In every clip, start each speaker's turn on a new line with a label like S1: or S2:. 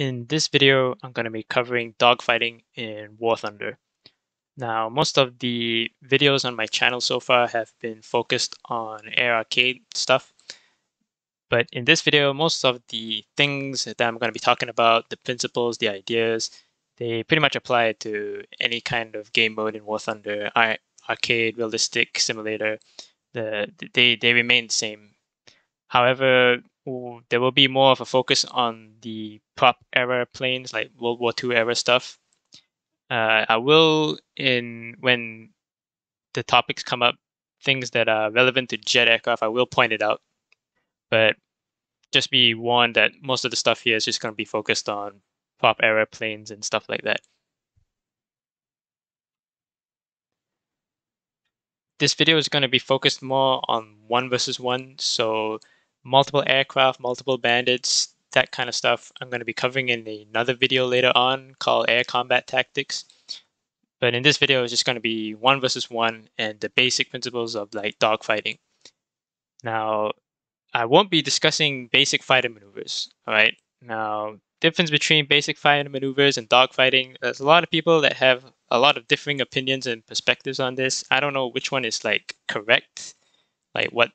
S1: In this video, I'm going to be covering dogfighting in War Thunder. Now, most of the videos on my channel so far have been focused on air arcade stuff, but in this video, most of the things that I'm going to be talking about, the principles, the ideas, they pretty much apply to any kind of game mode in War Thunder, arcade, realistic, simulator. They remain the same. However, there will be more of a focus on the prop era planes, like World War II era stuff. I will, when the topics come up, things that are relevant to jet aircraft, I will point it out. But just be warned that most of the stuff here is just going to be focused on prop era planes and stuff like that. This video is going to be focused more on 1 versus 1, so multiple aircraft, multiple bandits, that kind of stuff I'm going to be covering in another video later on called Air Combat Tactics. But in this video, it's just going to be 1 versus 1 and the basic principles of like dogfighting. Now, I won't be discussing basic fighter maneuvers, all right? Now, difference between basic fighter maneuvers and dogfighting, there's a lot of people that have a lot of differing opinions and perspectives on this. I don't know which one is like correct, like what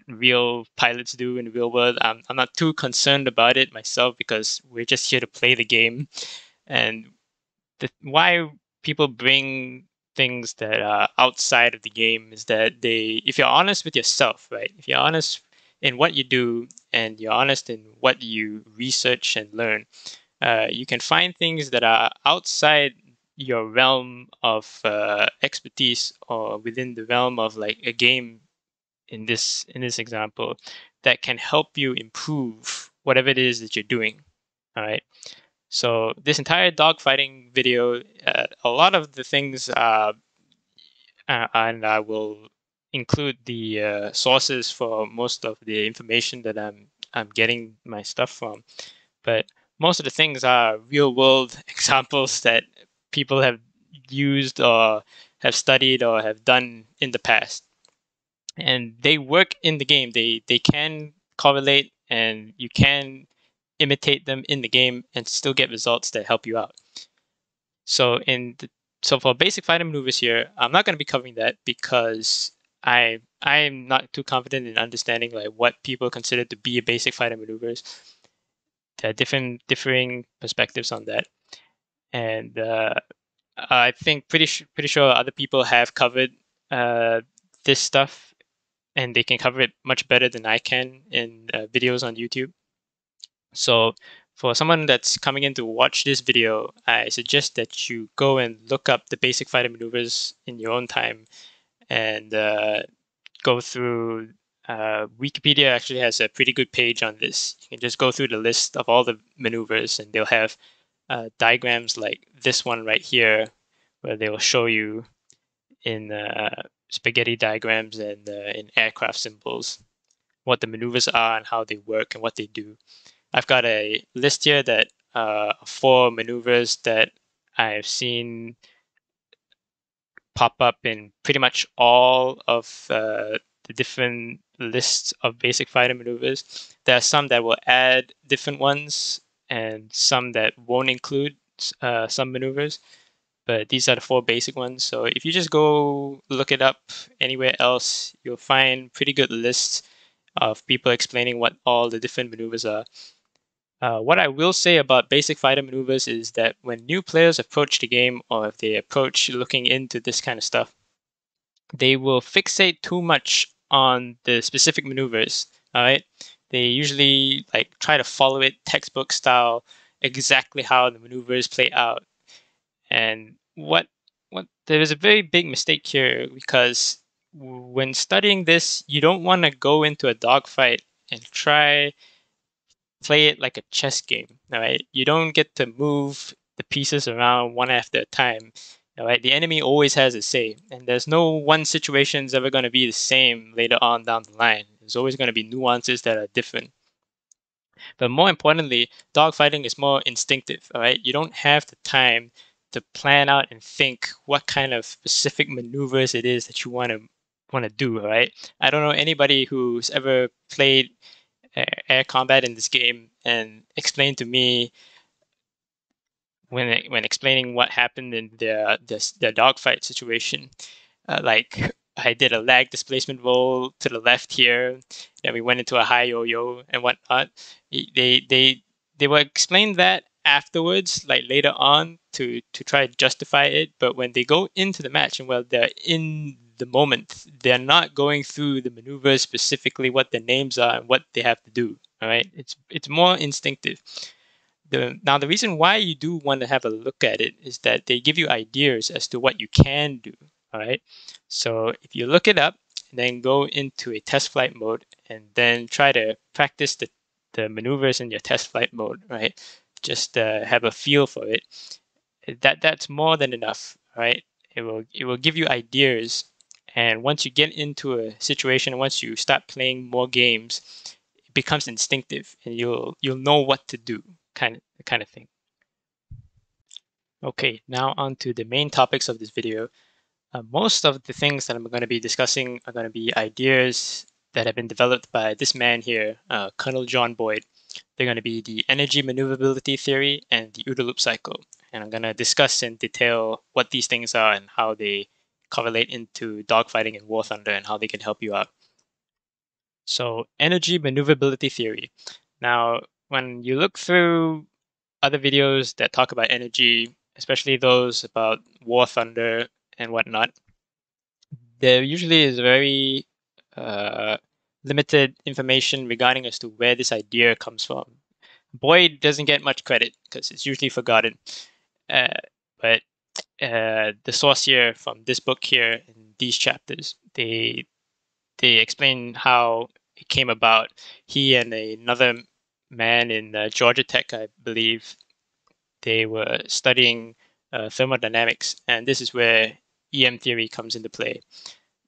S1: real pilots do in the real world. I'm not too concerned about it myself because we're just here to play the game. And why people bring things that are outside of the game is that if you're honest with yourself, right? If you're honest in what you do and you're honest in what you research and learn, you can find things that are outside your realm of expertise or within the realm of like a game in this example that can help you improve whatever it is that you're doing. All right. So this entire dogfighting video, a lot of the things, and I will include the sources for most of the information that I'm getting my stuff from. But most of the things are real world examples that people have used or have studied or have done in the past. And they work in the game. They can correlate and you can imitate them in the game and still get results that help you out. So for basic fighter maneuvers here, I'm not going to be covering that because I'm not too confident in understanding like what people consider to be basic fighter maneuvers. There are differing perspectives on that, and I think pretty sure other people have covered this stuff, and they can cover it much better than I can in videos on YouTube. So for someone that's coming in to watch this video, I suggest that you go and look up the basic fighter maneuvers in your own time and go through. Wikipedia actually has a pretty good page on this. You can just go through the list of all the maneuvers and they'll have diagrams like this one right here, where they will show you in spaghetti diagrams and in aircraft symbols what the maneuvers are and how they work and what they do. I've got a list here that 4 maneuvers that I've seen pop up in pretty much all of the different lists of basic fighter maneuvers. There are some that will add different ones and some that won't include some maneuvers, but these are the 4 basic ones. So if you just go look it up anywhere else, you'll find pretty good lists of people explaining what all the different maneuvers are. What I will say about basic fighter maneuvers is that when new players approach the game, or if they approach looking into this kind of stuff, they will fixate too much on the specific maneuvers. All right, they usually like try to follow it textbook style, exactly how the maneuvers play out. And what there is a very big mistake here, because when studying this, you don't want to go into a dogfight and try play it like a chess game. All right, you don't get to move the pieces around one after a time. All right, the enemy always has a say, and there's no one situation is ever going to be the same later on down the line. There's always going to be nuances that are different. But more importantly, dogfighting is more instinctive. All right, you don't have the time to plan out and think what kind of specific maneuvers it is that you want to do. All right, I don't know anybody who's ever played air combat in this game and explain to me when explaining what happened in the dogfight situation. Like I did a lag displacement roll to the left here, then we went into a high yo-yo and whatnot. They will explain that afterwards, like later on, to try to justify it. But when they go into the match and while they're in the moment, they're not going through the maneuvers specifically, what their names are and what they have to do. All right, it's more instinctive. Now the reason why you do want to have a look at it is that they give you ideas as to what you can do. All right. So if you look it up and then go into a test flight mode and then try to practice the maneuvers in your test flight mode, right? Just have a feel for it. That's more than enough, right? It will give you ideas, and once you get into a situation, once you start playing more games, it becomes instinctive, and you'll know what to do, kind of thing. Okay, now on to the main topics of this video. Most of the things that I'm going to be discussing are going to be ideas that have been developed by this man here, Colonel John Boyd. They're going to be the energy maneuverability theory and the OODA loop cycle. And I'm going to discuss in detail what these things are and how they correlate into dogfighting and War Thunder and how they can help you out. So, energy maneuverability theory. Now, when you look through other videos that talk about energy, especially those about War Thunder and whatnot, there usually is very uh, limited information regarding as to where this idea comes from. Boyd doesn't get much credit because it's usually forgotten. Uh, but the source here from this book here in these chapters, they explain how it came about. He and another man in Georgia Tech, I believe, they were studying thermodynamics, and this is where EM theory comes into play.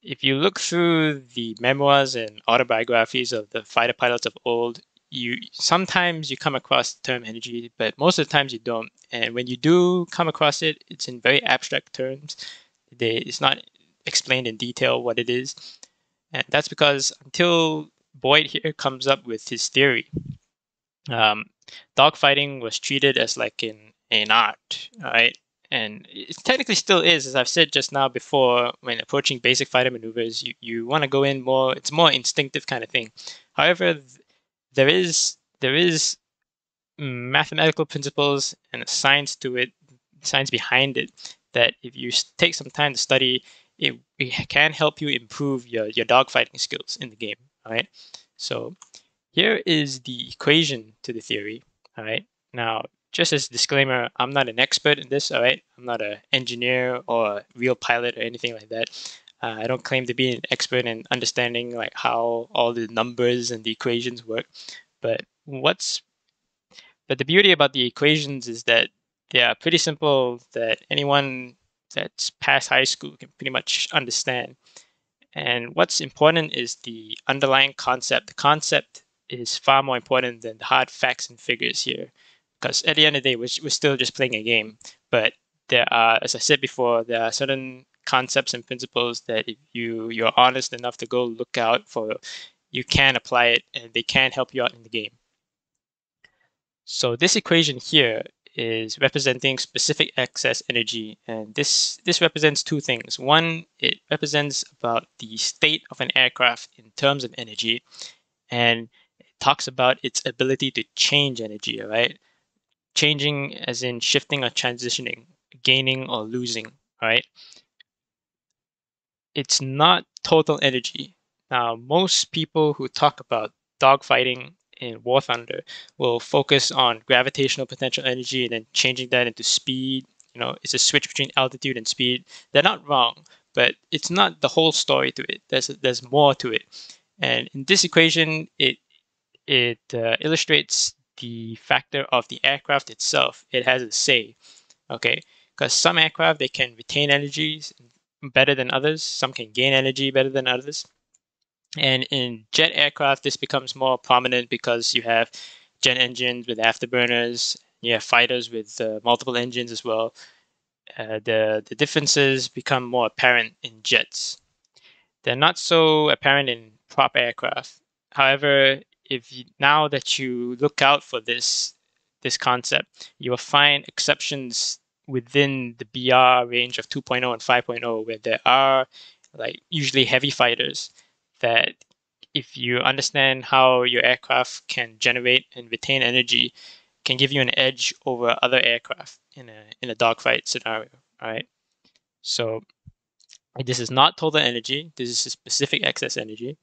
S1: If you look through the memoirs and autobiographies of the fighter pilots of old, you sometimes you come across the term energy, but most of the times you don't. And when you do come across it, it's in very abstract terms. It's not explained in detail what it is, and that's because until Boyd here comes up with his theory, um, dogfighting was treated as like an art, right? And it technically still is, as I've said just now before, when approaching basic fighter maneuvers, you want to go in more, it's more instinctive kind of thing. However, there is mathematical principles and a science to it, science behind it, that if you take some time to study, it can help you improve your dogfighting skills in the game, all right? So here is the equation to the theory, all right? Now, just as a disclaimer, I'm not an expert in this, all right? I'm not an engineer or a real pilot or anything like that. I don't claim to be an expert in understanding like how all the numbers and the equations work. But the beauty about the equations is that they are pretty simple, that anyone that's past high school can pretty much understand. And what's important is the underlying concept. The concept is far more important than the hard facts and figures here. Because at the end of the day, we're still just playing a game. But there are, as I said before, there are certain concepts and principles that if you're honest enough to go look out for, you can apply it and they can help you out in the game. So this equation here is representing specific excess energy, and this represents two things. One, it represents about the state of an aircraft in terms of energy, and it talks about its ability to change energy, all right? Changing as in shifting or transitioning, gaining or losing, all right? It's not total energy. Now, most people who talk about dogfighting in War Thunder will focus on gravitational potential energy and then changing that into speed. You know, it's a switch between altitude and speed. They're not wrong, but it's not the whole story to it. There's more to it. And in this equation, it illustrates the factor of the aircraft itself. It has a say, okay? Because some aircraft, they can retain energies better than others. Some can gain energy better than others. And in jet aircraft, this becomes more prominent because you have jet engines with afterburners. You have fighters with multiple engines as well. The differences become more apparent in jets. They're not so apparent in prop aircraft. However, now that you look out for this, this concept. You will find exceptions within the BR range of 2.0 and 5.0 where there are like usually heavy fighters that if you understand how your aircraft can generate and retain energy, can give you an edge over other aircraft in a dogfight scenario. All right. So this is not total energy. This is a specific excess energy.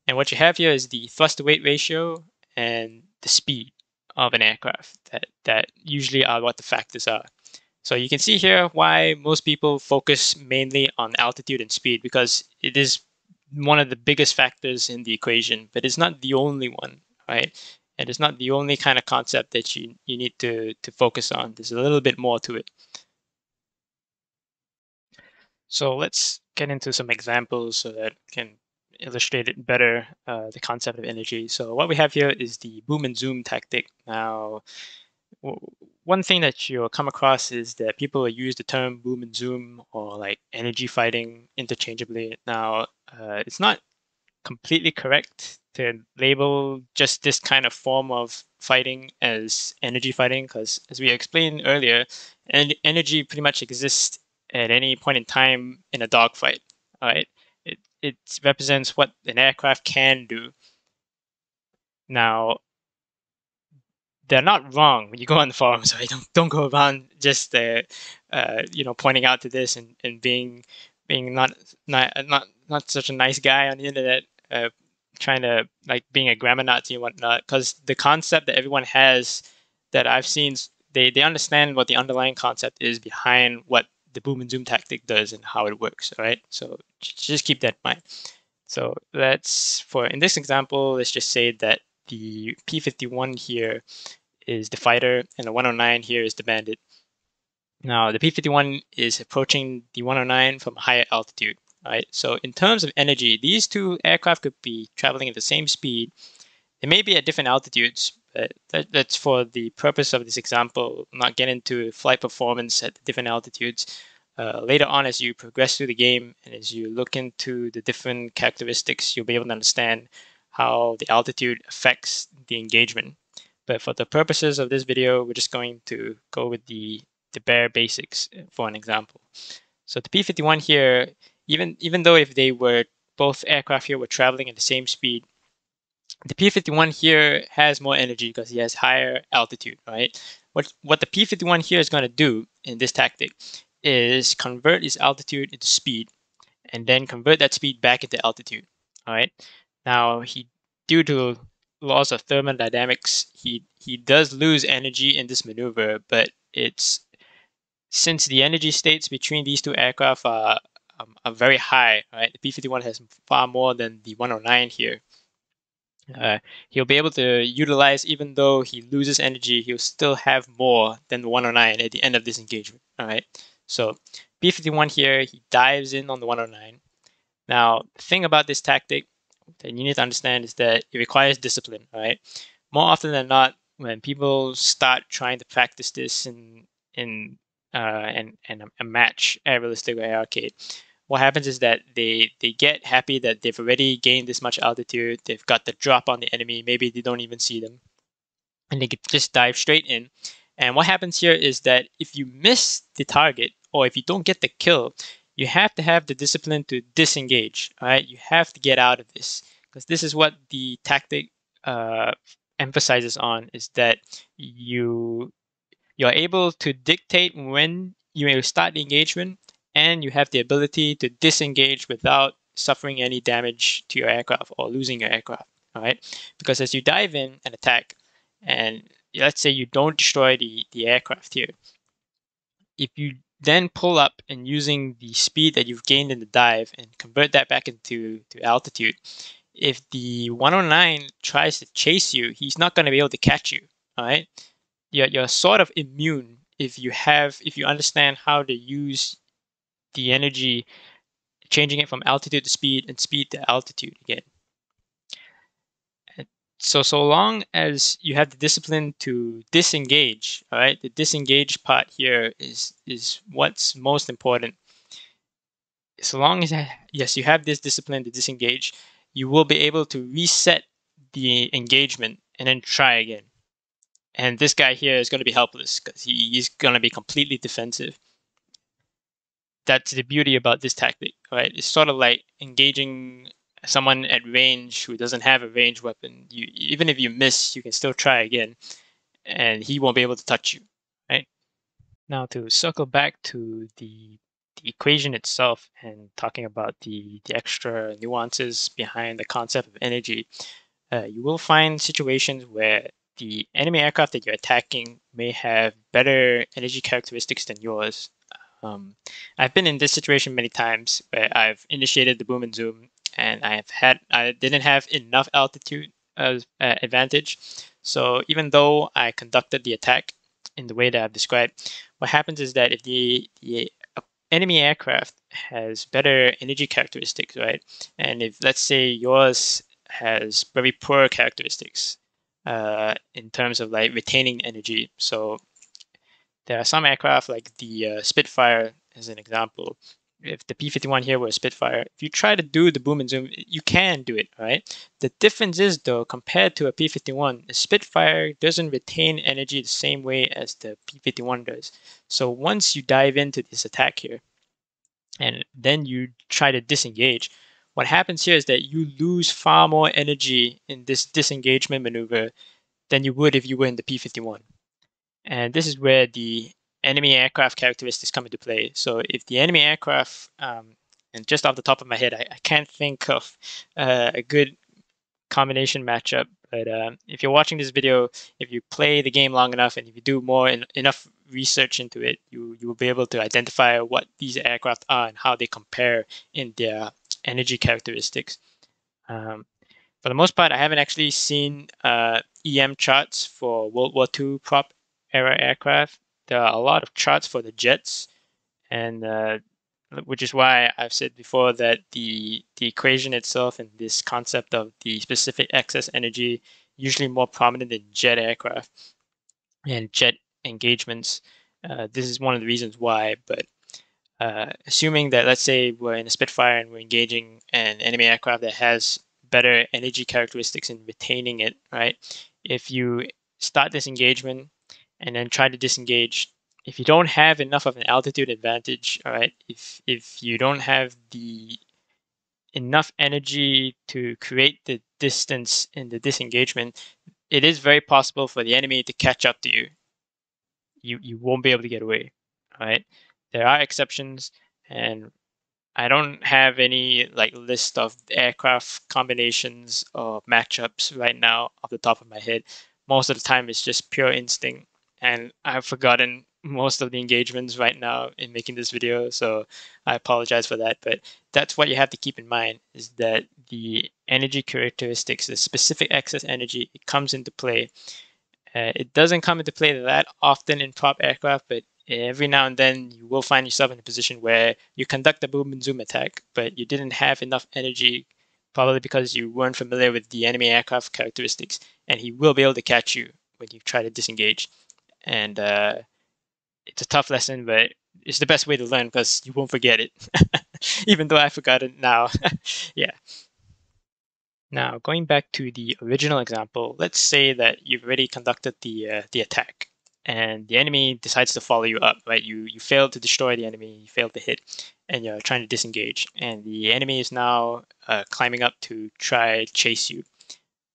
S1: And what you have here is the thrust to weight ratio and the speed of an aircraft. That usually are what the factors are. So you can see here why most people focus mainly on altitude and speed, because it is one of the biggest factors in the equation, but it's not the only one, right? And it's not the only kind of concept that you need to focus on. There's a little bit more to it. So let's get into some examples so that we can illustrate it better, the concept of energy. So what we have here is the boom and zoom tactic. Now, one thing that you'll come across is that people use the term boom and zoom or like energy fighting interchangeably. Now, it's not completely correct to label just this kind of form of fighting as energy fighting, because as we explained earlier, energy pretty much exists at any point in time in a dogfight. All right, it represents what an aircraft can do. Now, they're not wrong when you go on the forums. Right? Don't go around just pointing out to this and being not such a nice guy on the internet, trying to like being a grammar Nazi and whatnot. Because the concept that everyone has that I've seen, they understand what the underlying concept is behind what the boom and zoom tactic does and how it works. All right, so just keep that in mind. So in this example, let's just say that the P-51 here is the fighter and the 109 here is the bandit. Now the P-51 is approaching the 109 from a higher altitude. Right? So in terms of energy, these two aircraft could be traveling at the same speed. They may be at different altitudes, but that's for the purpose of this example, not get into flight performance at different altitudes. Later on, as you progress through the game and as you look into the different characteristics, you'll be able to understand how the altitude affects the engagement. But for the purposes of this video, we're just going to go with the bare basics for an example. So the P-51 here, even though if they were both aircraft here were traveling at the same speed, the P-51 here has more energy because he has higher altitude, right? What the P-51 here is going to do in this tactic is convert his altitude into speed and then convert that speed back into altitude, all right? Now, due to laws of thermodynamics, he does lose energy in this maneuver, but since the energy states between these two aircraft are very high, right? The P-51 has far more than the 109 here. He'll be able to utilize, even though he loses energy, he'll still have more than the 109 at the end of this engagement. All right. So P-51 here, he dives in on the 109. Now, the thing about this tactic that you need to understand is that it requires discipline. Right. More often than not, when people start trying to practice this in a match at realistic or arcade, what happens is that they get happy that they've already gained this much altitude, they've got the drop on the enemy, maybe they don't even see them, and they could just dive straight in. And what happens here is that if you miss the target or if you don't get the kill, you have to have the discipline to disengage. All right, you have to get out of this, because this is what the tactic emphasizes on, is that you're able to dictate when you start the engagement, and you have the ability to disengage without suffering any damage to your aircraft or losing your aircraft. All right, because as you dive in and attack, and let's say you don't destroy the aircraft here, if you then pull up and using the speed that you've gained in the dive and convert that back into altitude, if the 109 tries to chase you, he's not going to be able to catch you. All right, you're sort of immune if you understand how to use the energy, changing it from altitude to speed and speed to altitude again. And so long as you have the discipline to disengage, all right, the disengage part here is what's most important. So long as yes, you have this discipline to disengage, you will be able to reset the engagement and then try again. And this guy here is going to be helpless because he's going to be completely defensive. That's the beauty about this tactic, right? It's sort of like engaging someone at range who doesn't have a ranged weapon. Even if you miss, you can still try again, and he won't be able to touch you, right? Now to circle back to the equation itself and talking about the extra nuances behind the concept of energy, you will find situations where the enemy aircraft that you're attacking may have better energy characteristics than yours. I've been in this situation many times where I've initiated the boom and zoom, and I didn't have enough altitude as advantage. So even though I conducted the attack in the way that I've described, what happens is that if the enemy aircraft has better energy characteristics, right? And if let's say yours has very poor characteristics in terms of like retaining energy, so there are some aircraft like the Spitfire, as an example. If the P-51 here were a Spitfire, if you try to do the boom and zoom, you can do it, right? The difference is, though, compared to a P-51, the Spitfire doesn't retain energy the same way as the P-51 does. So once you dive into this attack here, and then you try to disengage, what happens here is that you lose far more energy in this disengagement maneuver than you would if you were in the P-51. And this is where the enemy aircraft characteristics come into play. So if the enemy aircraft, and just off the top of my head, I can't think of a good combination matchup, but if you're watching this video, if you play the game long enough and if you do enough research into it, you will be able to identify what these aircraft are and how they compare in their energy characteristics. For the most part, I haven't actually seen EM charts for World War II prop era aircraft. There are a lot of charts for the jets, and which is why I've said before that the equation itself and this concept of the specific excess energy usually more prominent in jet aircraft and jet engagements. This is one of the reasons why, but assuming that, let's say, we're in a Spitfire and we're engaging an enemy aircraft that has better energy characteristics in retaining it, right? If you start this engagement and then try to disengage, if you don't have enough of an altitude advantage, all right, if you don't have the enough energy to create the distance in the disengagement, it is very possible for the enemy to catch up to you. You won't be able to get away, right? There are exceptions, and I don't have any like list of aircraft combinations or matchups right now off the top of my head. Most of the time it's just pure instinct, and I've forgotten most of the engagements right now in making this video, so I apologize for that. But that's what you have to keep in mind, is that the energy characteristics, the specific excess energy, it comes into play. It doesn't come into play that often in prop aircraft, but every now and then you will find yourself in a position where you conduct a boom and zoom attack, but you didn't have enough energy, probably because you weren't familiar with the enemy aircraft characteristics, and he will be able to catch you when you try to disengage. And it's a tough lesson, but it's the best way to learn because you won't forget it, even though I forgot it now. Yeah. Now, going back to the original example, let's say that you've already conducted the attack, and the enemy decides to follow you up, right? You failed to destroy the enemy, you failed to hit, and you're trying to disengage, and the enemy is now climbing up to try chase you.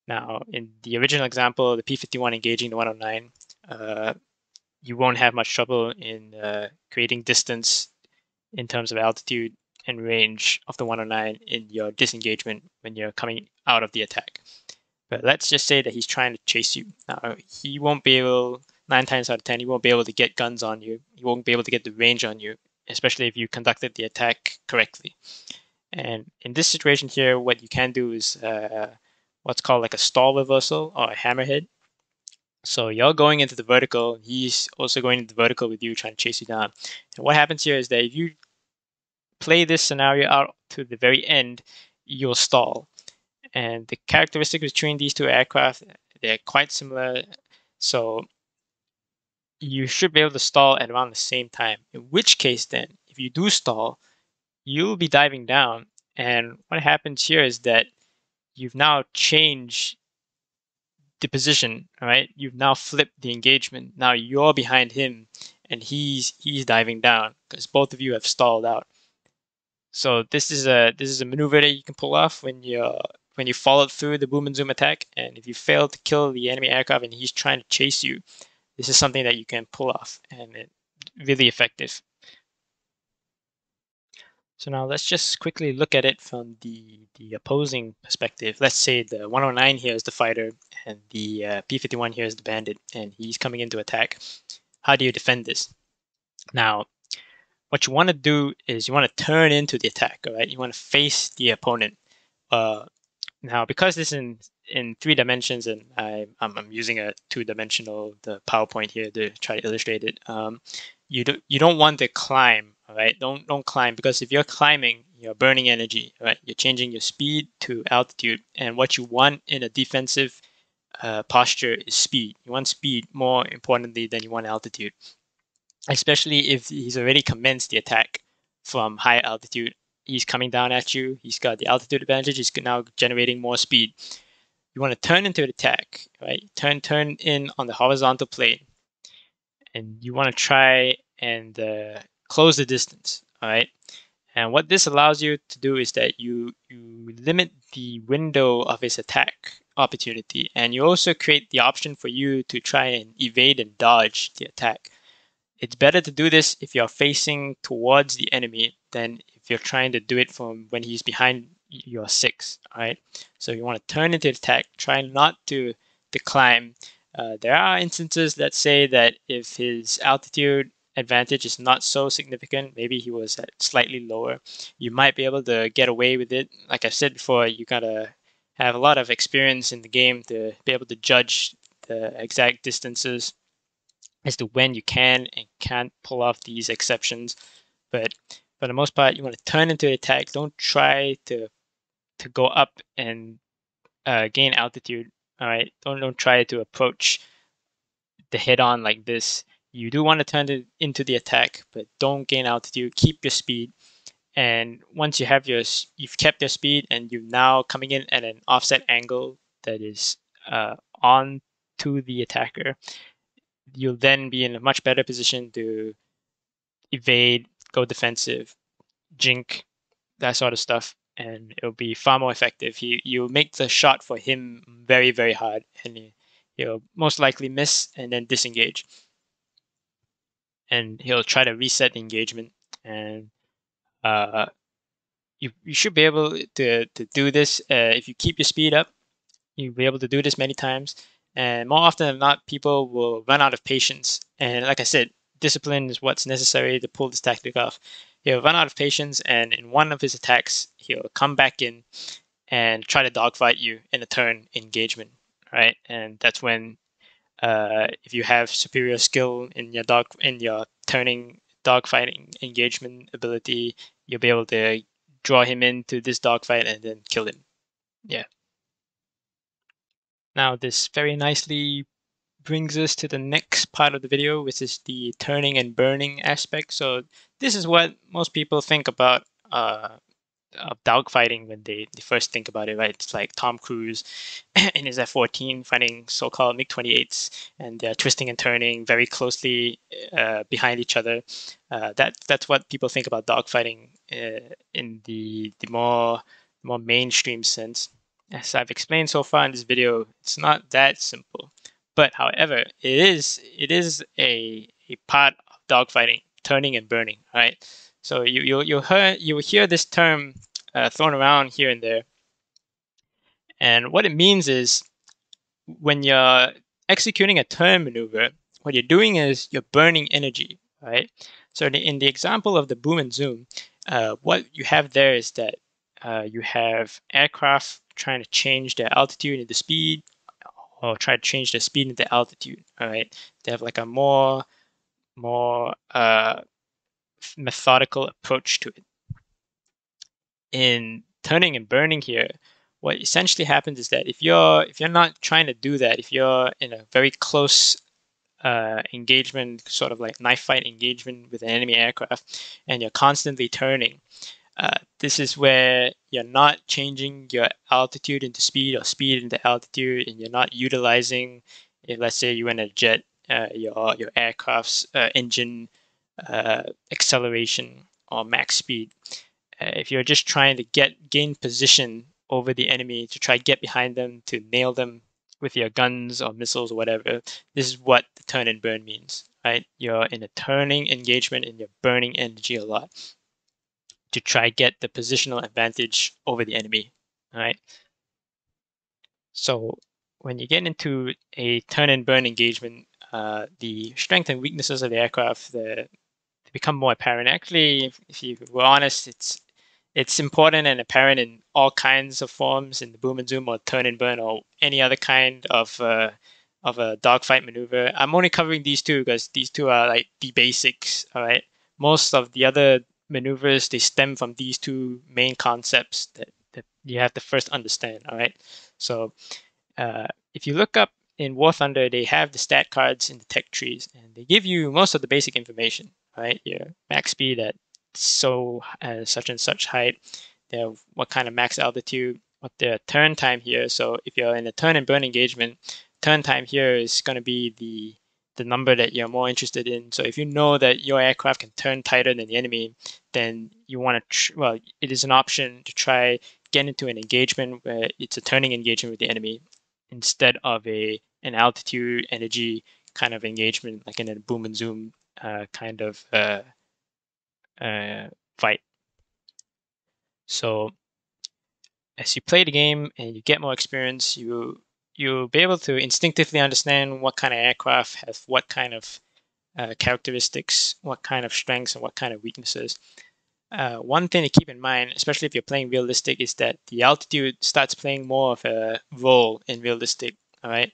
S1: Now, in the original example, the P-51 engaging the 109, you won't have much trouble in creating distance in terms of altitude and range of the 109 in your disengagement when you're coming out of the attack. But let's just say that he's trying to chase you. Now, he won't be able, 9 times out of 10, he won't be able to get guns on you. He won't be able to get the range on you, especially if you conducted the attack correctly. And in this situation here, what you can do is what's called like a stall reversal or a hammerhead. So you're going into the vertical, he's also going into the vertical with you, trying to chase you down. And what happens here is that if you play this scenario out to the very end, you'll stall. And the characteristics between these two aircraft, they're quite similar. So you should be able to stall at around the same time. In which case then, if you do stall, you'll be diving down. And what happens here is that you've now changed the position, all right? You've now flipped the engagement. Now you're behind him, and he's diving down because both of you have stalled out. So this is a maneuver that you can pull off when you followed through the boom and zoom attack, and if you fail to kill the enemy aircraft and he's trying to chase you, this is something that you can pull off, and it's really effective. So now let's just quickly look at it from the opposing perspective. Let's say the 109 here is the fighter, and the P-51 here is the bandit, and he's coming in to attack. How do you defend this? Now, what you want to do is you want to turn into the attack, all right? You want to face the opponent. Now, because this is in 3 dimensions, and I'm using a 2-dimensional the PowerPoint here to try to illustrate it. You don't want to climb, all right? Don't climb, because if you're climbing, you're burning energy, right? You're changing your speed to altitude, and what you want in a defensive posture is speed. You want speed more importantly than you want altitude, especially if he's already commenced the attack from high altitude. He's coming down at you. He's got the altitude advantage. He's now generating more speed. You want to turn into an attack, right? Turn in on the horizontal plane, and you want to try and close the distance, all right? And what this allows you to do is that you limit the window of his attack opportunity, and you also create the option for you to try and evade and dodge the attack. It's better to do this if you're facing towards the enemy than if you're trying to do it from when he's behind your 6, all right? So you want to turn into attack, try not to climb. There are instances that say that if his altitude advantage is not so significant, maybe he was at slightly lower, you might be able to get away with it. Like I said before, you gotta have a lot of experience in the game to be able to judge the exact distances as to when you can and can't pull off these exceptions. But for the most part, you want to turn into attack. Don't try to go up and gain altitude. All right, don't try to approach the head-on like this. You do want to turn it into the attack, but don't gain altitude. Keep your speed, and once you've kept your speed, and you're now coming in at an offset angle that is on to the attacker, you'll then be in a much better position to evade, go defensive, jink, that sort of stuff, and it'll be far more effective. You'll make the shot for him very, very hard, and he'll most likely miss and then disengage. And he'll try to reset the engagement, and you should be able to do this. If you keep your speed up, you'll be able to do this many times. And more often than not, people will run out of patience. And like I said, discipline is what's necessary to pull this tactic off. He'll run out of patience, and in one of his attacks, he'll come back in and try to dogfight you in a turn engagement, right? And that's when, if you have superior skill in your turning dogfighting engagement ability, you'll be able to draw him into this dogfight and then kill him. Yeah. Now this very nicely brings us to the next part of the video, which is the turning and burning aspect. So this is what most people think about dogfighting when they first think about it, right? It's like Tom Cruise in his F-14 fighting so-called MiG-28s, and they're twisting and turning very closely behind each other. That's what people think about dogfighting in the more mainstream sense. As I've explained so far in this video, it's not that simple. But however, it is a part of dogfighting, turning and burning, right? So you'll hear this term thrown around here and there, and what it means is when you're executing a turn maneuver, what you're doing is you're burning energy, right? So in the example of the boom and zoom, what you have there is that you have aircraft trying to change their altitude into speed, or try to change their speed into altitude. All right, they have like a more methodical approach to it. In turning and burning here, what essentially happens is that if you're not trying to do that, if you're in a very close engagement, sort of like knife fight engagement with an enemy aircraft, and you're constantly turning, This is where you're not changing your altitude into speed or speed into altitude, and you're not utilizing, let's say you in a jet, your aircraft's engine acceleration or max speed. If you're just trying to gain position over the enemy to try get behind them to nail them with your guns or missiles or whatever, this is what the turn and burn means, right? You're in a turning engagement and you're burning energy a lot to try get the positional advantage over the enemy, right? So when you get into a turn and burn engagement, the strength and weaknesses of the aircraft they become more apparent. Actually, if you were honest, it's important and apparent in all kinds of forms in the boom and zoom or turn and burn or any other kind of a dogfight maneuver. I'm only covering these two because these two are like the basics. All right, most of the other maneuvers they stem from these two main concepts that you have to first understand. All right, so if you look up in War Thunder, they have the stat cards in the tech trees, and they give you most of the basic information. Right, your max speed at such and such height, what kind of max altitude, what the turn time here. So if you're in a turn and burn engagement, turn time here is going to be the number that you're more interested in. So if you know that your aircraft can turn tighter than the enemy, then you want to well, it is an option to try get into an engagement where it's a turning engagement with the enemy instead of an altitude energy kind of engagement like in a boom and zoom kind of fight. So as you play the game and you get more experience, you'll be able to instinctively understand what kind of aircraft has what kind of characteristics, what kind of strengths, and what kind of weaknesses. One thing to keep in mind, especially if you're playing realistic, is that the altitude starts playing more of a role in realistic. All right,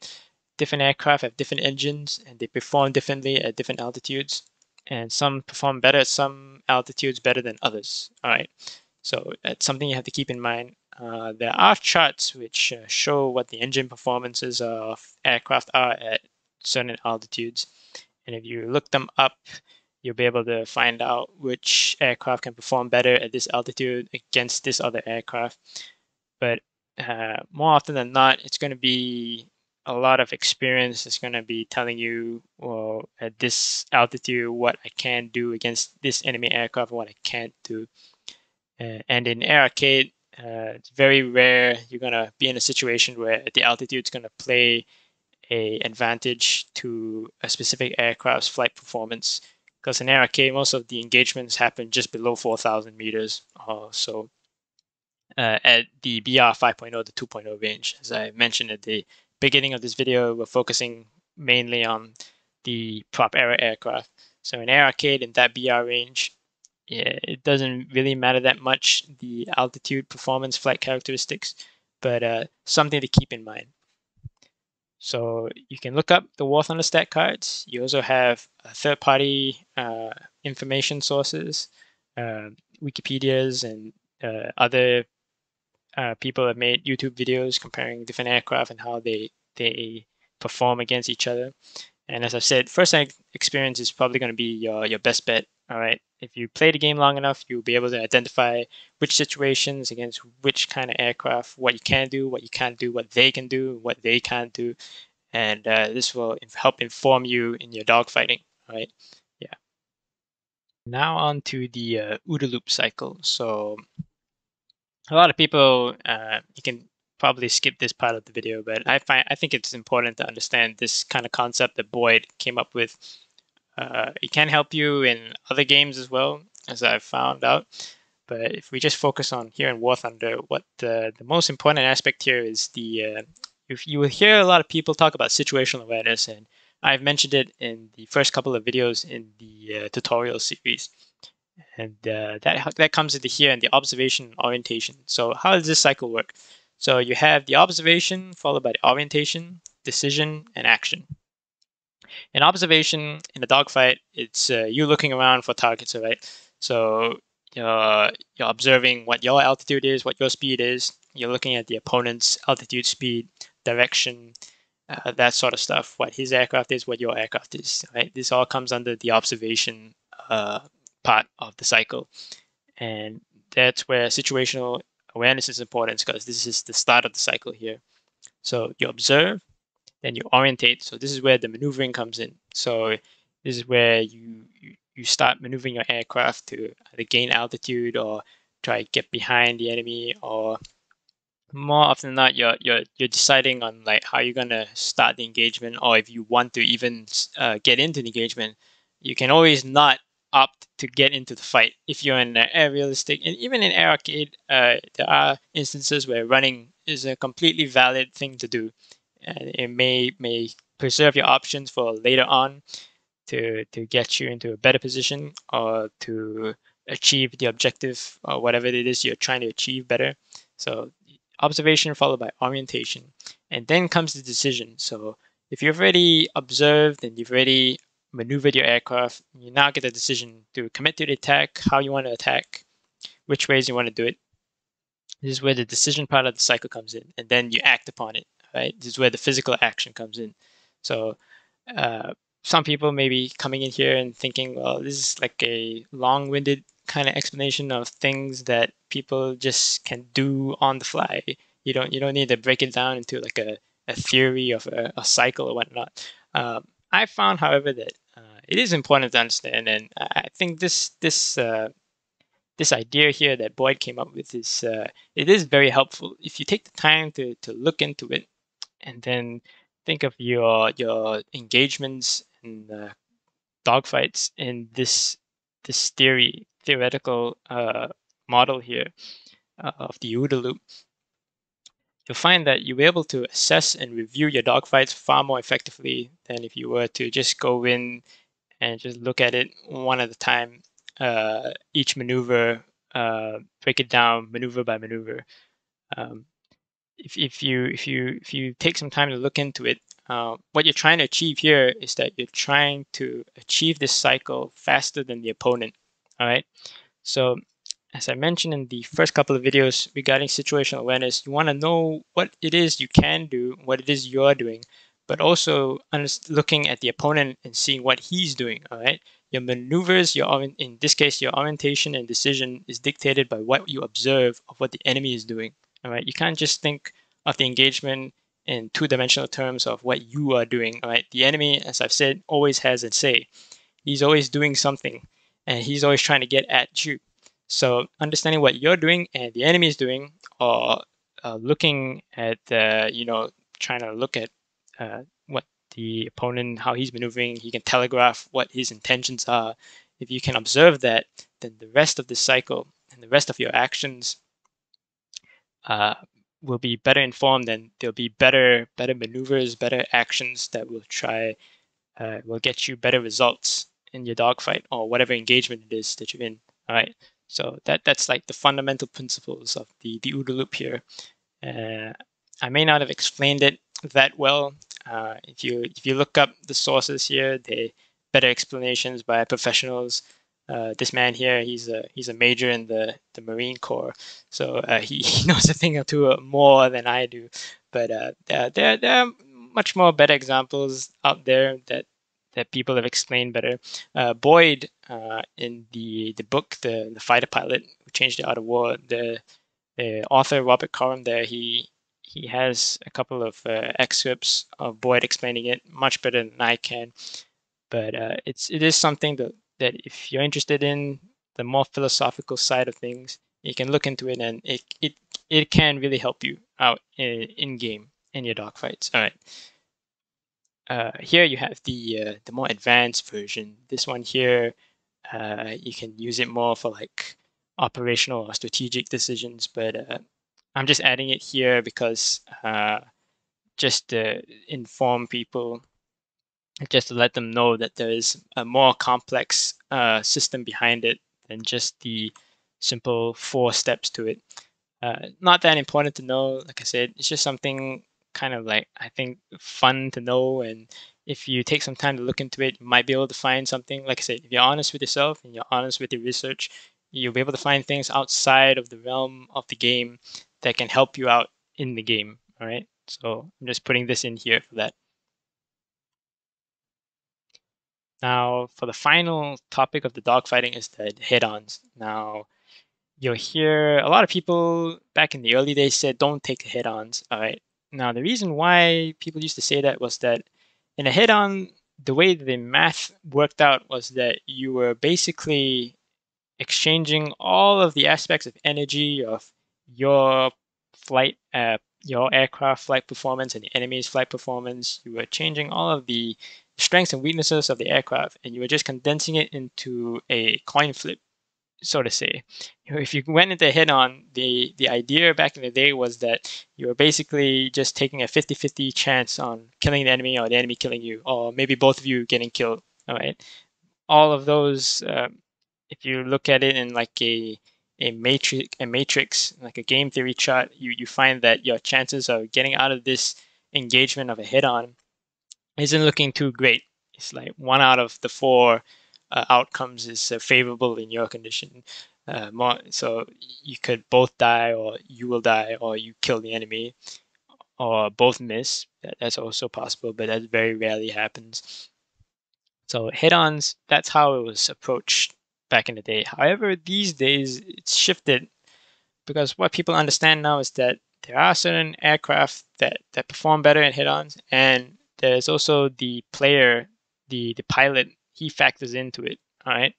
S1: different aircraft have different engines, and they perform differently at different altitudes. And some perform better at some altitudes better than others. All right, so that's something you have to keep in mind. There are charts which show what the engine performances of aircraft are at certain altitudes. And if you look them up, you'll be able to find out which aircraft can perform better at this altitude against this other aircraft. But more often than not, it's going to be a lot of experience. It's going to be telling you, well, at this altitude, what I can do against this enemy aircraft, what I can't do. And in air arcade, it's very rare you're going to be in a situation where the altitude is going to play a advantage to a specific aircraft's flight performance. Because in air arcade, most of the engagements happen just below 4,000 meters. So at the BR 5.0 to 2.0 range, as I mentioned at the beginning of this video, we're focusing mainly on the prop era aircraft. So in air arcade, in that BR range, yeah, it doesn't really matter that much, the altitude, performance, flight characteristics, but something to keep in mind. So you can look up the War Thunder stat cards. You also have third-party information sources, Wikipedias, and other people have made YouTube videos comparing different aircraft and how they perform against each other. And as I said, first-hand experience is probably going to be your best bet. All right, if you play the game long enough, you'll be able to identify which situations against which kind of aircraft, what you can do, what you can't do, what they can do, what they can't do, and this will help inform you in your dogfighting. All right, yeah. Now on to the OODA Loop cycle. So a lot of people, you can probably skip this part of the video, but I think it's important to understand this kind of concept that Boyd came up with. It can help you in other games as well, as I've found out. But if we just focus on here in War Thunder, what the most important aspect here is if you will hear a lot of people talk about situational awareness, and I've mentioned it in the first couple of videos in the tutorial series. And that comes into here in the observation orientation. So how does this cycle work? So you have the observation followed by the orientation, decision, and action. In observation, in a dogfight, it's you looking around for targets, right? So you're observing what your altitude is, what your speed is. You're looking at the opponent's altitude, speed, direction, that sort of stuff. What his aircraft is, what your aircraft is, right? This all comes under the observation part of the cycle. And that's where situational awareness is important, because this is the start of the cycle here. So you observe, then you orientate. So this is where the maneuvering comes in. So this is where you start maneuvering your aircraft to either gain altitude or try to get behind the enemy, or more often than not, you're deciding on like how you're gonna start the engagement, or if you want to even get into the engagement. You can always not opt to get into the fight if you're in air realistic, and even in air arcade, there are instances where running is a completely valid thing to do, and it may preserve your options for later on to get you into a better position, or to achieve the objective or whatever it is you're trying to achieve better. So observation followed by orientation, and then comes the decision. So if you've already observed and you've already maneuvered your aircraft, you now get a decision to commit to the attack, how you want to attack, which ways you want to do it. This is where the decision part of the cycle comes in, and then you act upon it. Right. This is where the physical action comes in. So uh, some people may be coming in here and thinking, well, this is like a long-winded kind of explanation of things that people just can do on the fly. You don't need to break it down into like a theory of a cycle or whatnot. I found, however, that it is important to understand, and I think this idea here that Boyd came up with is it is very helpful if you take the time to look into it, and then think of your engagements and dogfights in this theoretical model here of the OODA loop. You'll find that you'll be able to assess and review your dogfights far more effectively than if you were to just go in and just look at it one at a time, each maneuver, break it down maneuver by maneuver. Um, if you take some time to look into it, what you're trying to achieve here is that you're trying to achieve this cycle faster than the opponent. All right. So as I mentioned in the first couple of videos regarding situational awareness, you want to know what it is you can do, what it is you're doing, but also looking at the opponent and seeing what he's doing. All right. Your maneuvers, in this case, your orientation and decision is dictated by what you observe of what the enemy is doing. All right. You can't just think of the engagement in two-dimensional terms of what you are doing. All right. The enemy, as I've said, always has a say. He's always doing something, and he's always trying to get at you. So understanding what you're doing and the enemy is doing, or looking at trying to look at what the opponent, how he's maneuvering, he can telegraph what his intentions are. If you can observe that, then the rest of the cycle and the rest of your actions uh, will be better informed, and there'll be better maneuvers, better actions that will get you better results in your dogfight or whatever engagement it is that you're in. All right. So that's like the fundamental principles of the OODA loop here. I may not have explained it that well. If you look up the sources here, they better explanations by professionals. This man here, he's a major in the Marine Corps, so he knows a thing or two more than I do. But there are much more better examples out there that people have explained better. Boyd, in the book, the fighter pilot who changed the art of war, the author Robert Coram there, he has a couple of excerpts of Boyd explaining it much better than I can. But it is something that if you're interested in the more philosophical side of things, you can look into it, and it can really help you out in game in your dogfights. All right. Here you have the more advanced version. This one here, you can use it more for like operational or strategic decisions, but I'm just adding it here because just to inform people, just to let them know that there is a more complex system behind it than just the simple 4 steps to it. Not that important to know. Like I said, it's just something kind of like, I think, fun to know. And if you take some time to look into it, you might be able to find something. Like I said, if you're honest with yourself and you're honest with your research, you'll be able to find things outside of the realm of the game that can help you out in the game. All right. So I'm just putting this in here for that. Now, for the final topic of the dogfighting is the head-ons. Now, you'll hear a lot of people back in the early days said, don't take the head-ons. All right. Now, the reason why people used to say that was that in a head-on, the way the math worked out was that you were basically exchanging all of the aspects of energy of your flight, your aircraft flight performance and the enemy's flight performance. You were changing all of the strengths and weaknesses of the aircraft, and you were just condensing it into a coin flip, so to say. If you went into head-on, the idea back in the day was that you were basically just taking a 50-50 chance on killing the enemy or the enemy killing you, or maybe both of you getting killed. All right, all of those. If you look at it in like a matrix, like a game theory chart, you find that your chances of getting out of this engagement of a head-on isn't looking too great. It's like 1 out of the 4 outcomes is favorable in your condition. So you could both die, or you will die, or you kill the enemy, or both miss. That's also possible, but that very rarely happens. So head-ons, that's how it was approached back in the day. However, these days it's shifted, because what people understand now is that there are certain aircraft that perform better in head-ons, and there's also the player, the pilot, he factors into it. All right.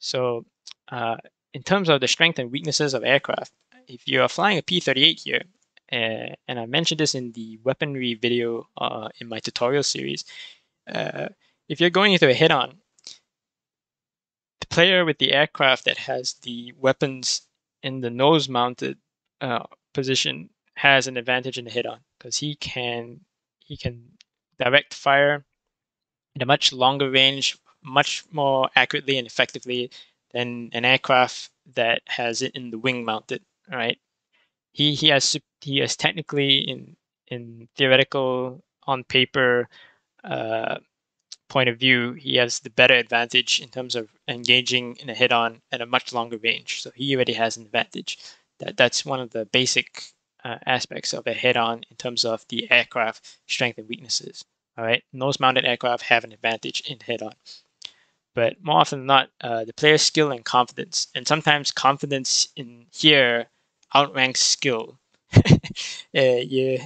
S1: So uh, in terms of the strength and weaknesses of aircraft, if you're flying a P-38 here, and I mentioned this in the weaponry video in my tutorial series, uh, if you're going into a head-on, the player with the aircraft that has the weapons in the nose-mounted position has an advantage in the head-on, because he can direct fire at a much longer range, much more accurately and effectively than an aircraft that has it in the wing-mounted. All right, he has technically, in theoretical, on paper, uh, point of view, he has the better advantage in terms of engaging in a head-on at a much longer range. So he already has an advantage. That's one of the basic aspects of a head-on in terms of the aircraft strength and weaknesses. All right, nose-mounted aircraft have an advantage in head-on, but more often than not, the player's skill and confidence, and sometimes confidence in here outranks skill. You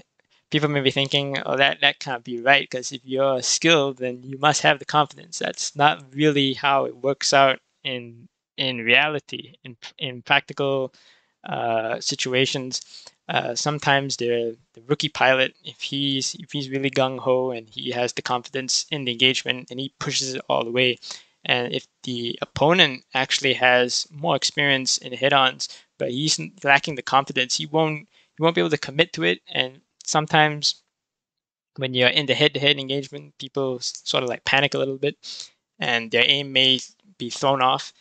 S1: people may be thinking, oh, that can't be right, because if you're skilled, then you must have the confidence. That's not really how it works out in reality, in practical situations. Sometimes the rookie pilot, if he's really gung ho and he has the confidence in the engagement and he pushes it all the way, and if the opponent actually has more experience in head-ons but he's lacking the confidence, he won't be able to commit to it. And sometimes when you're in the head-to-head engagement, people sort of like panic a little bit, and their aim may be thrown off.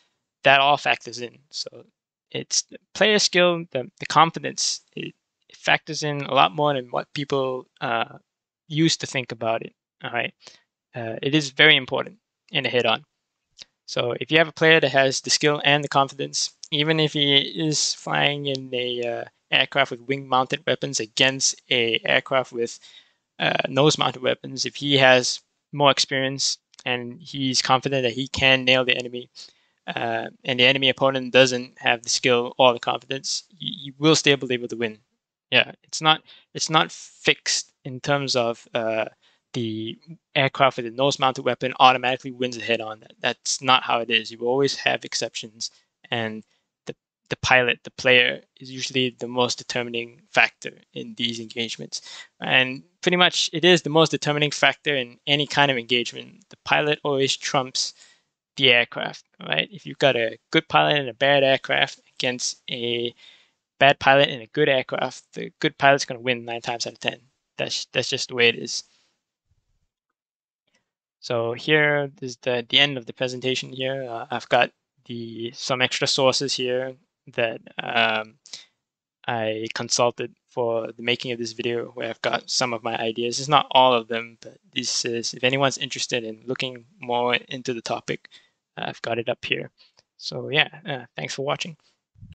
S1: That all factors in. So it's the player skill, the confidence. It factors in a lot more than what people used to think about it. All right, it is very important in a head-on. So if you have a player that has the skill and the confidence, even if he is flying in a aircraft with wing-mounted weapons against a aircraft with nose-mounted weapons, if he has more experience and he's confident that he can nail the enemy, and the enemy opponent doesn't have the skill or the confidence, you will still be able to win. Yeah, it's not fixed in terms of the aircraft with a nose-mounted weapon automatically wins a head-on. That's not how it is. You will always have exceptions, and the the pilot, the player, is usually the most determining factor in these engagements. And pretty much, it is the most determining factor in any kind of engagement. The pilot always trumps the aircraft, right? If you've got a good pilot and a bad aircraft against a bad pilot and a good aircraft, the good pilot's going to win 9 times out of 10. That's just the way it is. So here is the end of the presentation here. I've got some extra sources here that I consulted for the making of this video, where I've got some of my ideas. It's not all of them, but this is, if anyone's interested in looking more into the topic, I've got it up here. So yeah, thanks for watching.